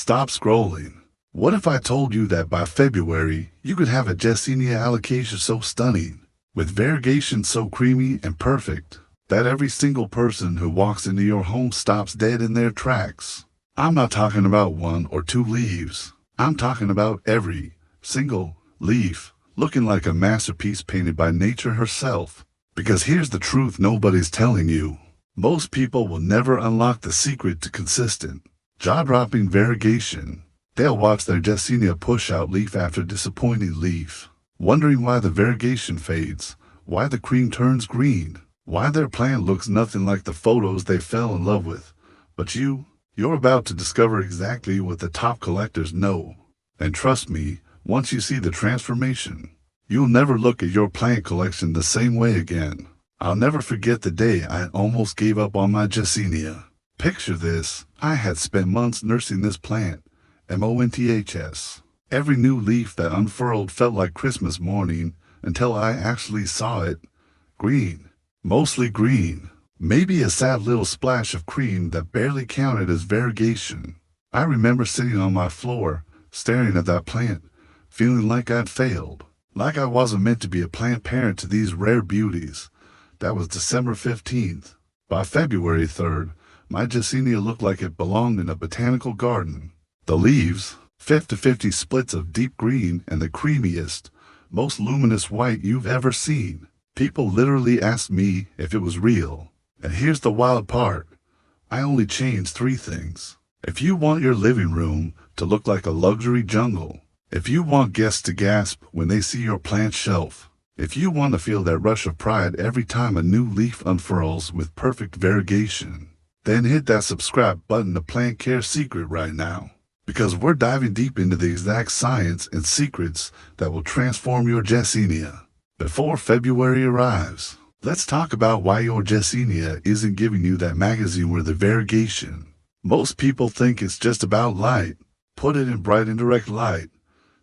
Stop scrolling. What if I told you that by February, you could have a Jessenia alocasia so stunning, with variegation so creamy and perfect, that every single person who walks into your home stops dead in their tracks? I'm not talking about one or two leaves. I'm talking about every single leaf, looking like a masterpiece painted by nature herself. Because here's the truth nobody's telling you. Most people will never unlock the secret to consistent, jaw-dropping variegation. They'll watch their Jessenia push out leaf after disappointing leaf, wondering why the variegation fades, why the cream turns green, why their plant looks nothing like the photos they fell in love with. But you're about to discover exactly what the top collectors know. And trust me, once you see the transformation, you'll never look at your plant collection the same way again. I'll never forget the day I almost gave up on my Jessenia. Picture this, I had spent months nursing this plant, months. Every new leaf that unfurled felt like Christmas morning until I actually saw it. Green. Mostly green. Maybe a sad little splash of cream that barely counted as variegation. I remember sitting on my floor, staring at that plant, feeling like I'd failed. Like I wasn't meant to be a plant parent to these rare beauties. That was December 15th. By February 3rd, my Jessenia looked like it belonged in a botanical garden. The leaves, 50-50 splits of deep green and the creamiest, most luminous white you've ever seen. People literally asked me if it was real. And here's the wild part. I only changed 3 things. If you want your living room to look like a luxury jungle, if you want guests to gasp when they see your plant shelf, if you want to feel that rush of pride every time a new leaf unfurls with perfect variegation, then hit that subscribe button to Plant Care Secret right now. Because we're diving deep into the exact science and secrets that will transform your Jessenia. Before February arrives, let's talk about why your Jessenia isn't giving you that magazine with the variegation. Most people think it's just about light. Put it in bright and direct light,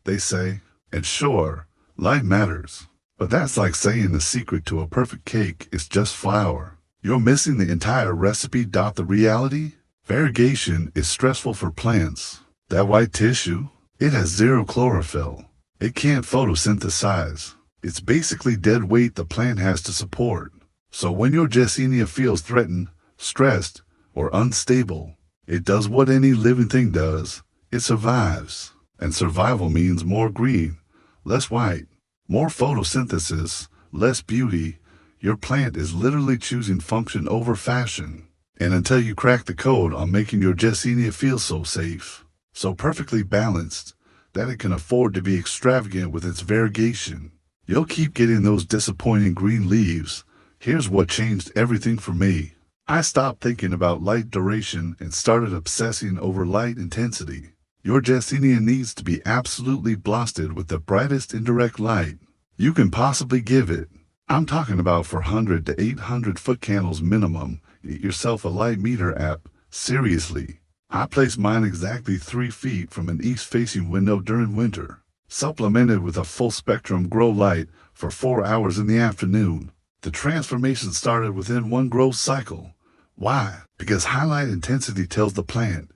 they say. And sure, light matters. But that's like saying the secret to a perfect cake is just flour. You're missing the entire recipe. The reality? Variegation is stressful for plants. That white tissue, it has zero chlorophyll. It can't photosynthesize. It's basically dead weight the plant has to support. So when your Jessenia feels threatened, stressed, or unstable, it does what any living thing does. It survives. And survival means more green, less white, more photosynthesis, less beauty. Your plant is literally choosing function over fashion. And until you crack the code on making your Jessenia feel so safe, so perfectly balanced, that it can afford to be extravagant with its variegation, you'll keep getting those disappointing green leaves. Here's what changed everything for me. I stopped thinking about light duration and started obsessing over light intensity. Your Jessenia needs to be absolutely blasted with the brightest indirect light you can possibly give it. I'm talking about 400 to 800 foot candles minimum. Get yourself a light meter app. Seriously. I place mine exactly 3 feet from an east-facing window during winter, supplemented with a full-spectrum grow light for 4 hours in the afternoon. The transformation started within 1 growth cycle. Why? Because highlight intensity tells the plant,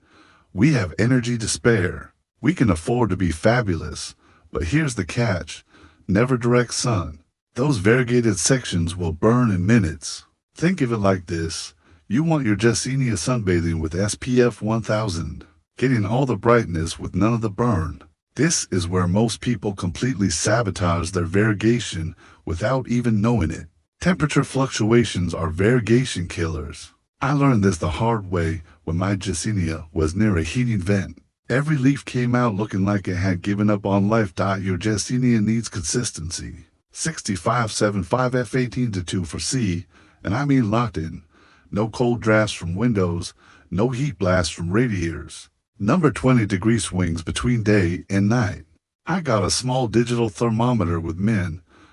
we have energy to spare. We can afford to be fabulous. But here's the catch. Never direct sun. Those variegated sections will burn in minutes. Think of it like this. You want your Jessenia sunbathing with SPF 1000, getting all the brightness with none of the burn. This is where most people completely sabotage their variegation without even knowing it. Temperature fluctuations are variegation killers. I learned this the hard way when my Jessenia was near a heating vent. Every leaf came out looking like it had given up on life. Your Jessenia needs consistency. 65-75 F18-2 for C, and I mean locked in. No cold drafts from windows, no heat blasts from radiators. Number 20-degree swings between day and night. I got a small digital thermometer with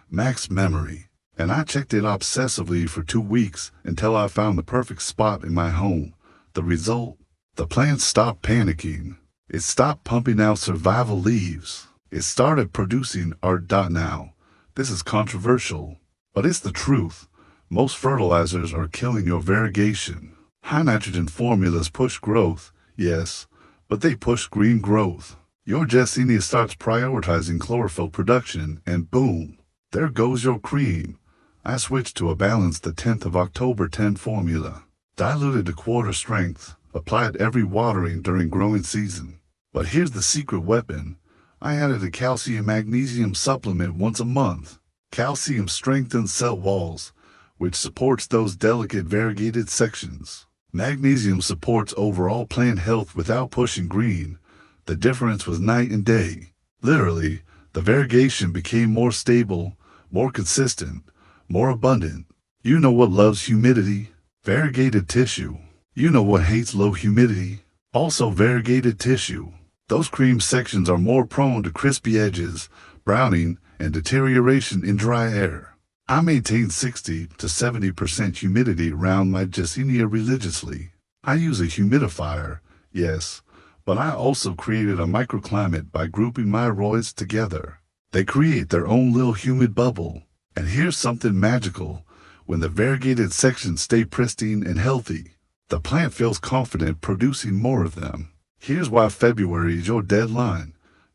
max memory, and I checked it obsessively for 2 weeks until I found the perfect spot in my home. The result? The plant stopped panicking. It stopped pumping out survival leaves. It started producing art. Now, this is controversial, but it's the truth. Most fertilizers are killing your variegation. High nitrogen formulas push growth, yes, but they push green growth. Your Jessenia starts prioritizing chlorophyll production, and boom, there goes your cream. I switched to a balanced the 10th of October 10 formula, diluted to quarter strength, applied every watering during growing season. But here's the secret weapon. I added a calcium magnesium supplement once a month. Calcium strengthens cell walls, which supports those delicate variegated sections. Magnesium supports overall plant health without pushing green. The difference was night and day. Literally, the variegation became more stable, more consistent, more abundant. You know what loves humidity? Variegated tissue. You know what hates low humidity? Also variegated tissue. Those cream sections are more prone to crispy edges, browning, and deterioration in dry air. I maintain 60 to 70% humidity around my Jessenia religiously. I use a humidifier, yes, but I also created a microclimate by grouping my roids together. They create their own little humid bubble. And here's something magical. When the variegated sections stay pristine and healthy, the plant feels confident producing more of them. Here's why February is your deadline.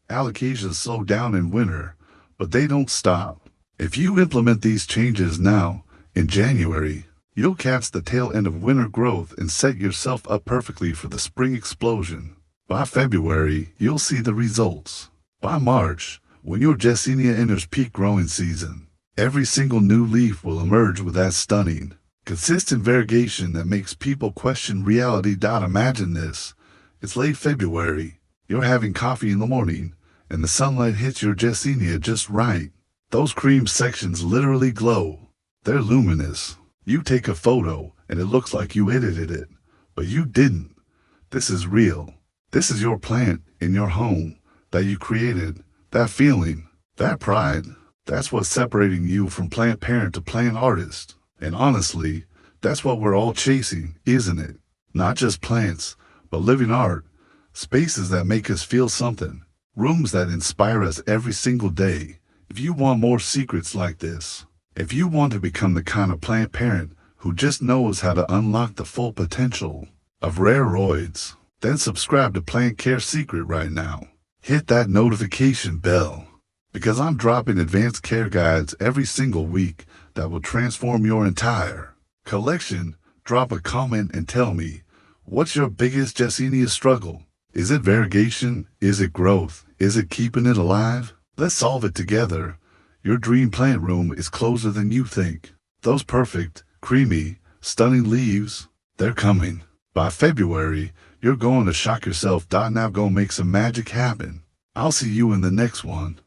Allocations slow down in winter, but they don't stop. If you implement these changes now, in January, you'll catch the tail end of winter growth and set yourself up perfectly for the spring explosion. By February, you'll see the results. By March, when your Jessenia enters peak growing season, every single new leaf will emerge with that stunning, consistent variegation that makes people question reality. Imagine this. It's late February, you're having coffee in the morning, and the sunlight hits your Jessenia just right. Those cream sections literally glow. They're luminous. You take a photo, and it looks like you edited it, but you didn't. This is real. This is your plant in your home that you created. That feeling, that pride, that's what's separating you from plant parent to plant artist. And honestly, that's what we're all chasing, isn't it? Not just plants, but living art, spaces that make us feel something, rooms that inspire us every single day. If you want more secrets like this, if you want to become the kind of plant parent who just knows how to unlock the full potential of rare roids, then subscribe to Plant Care Secret right now. Hit that notification bell, because I'm dropping advanced care guides every single week that will transform your entire collection. Drop a comment and tell me, what's your biggest Jessenia struggle? Is it variegation? Is it growth? Is it keeping it alive? Let's solve it together. Your dream plant room is closer than you think. Those perfect, creamy, stunning leaves, they're coming. By February, you're going to shock yourself. Now go make some magic happen. I'll see you in the next one.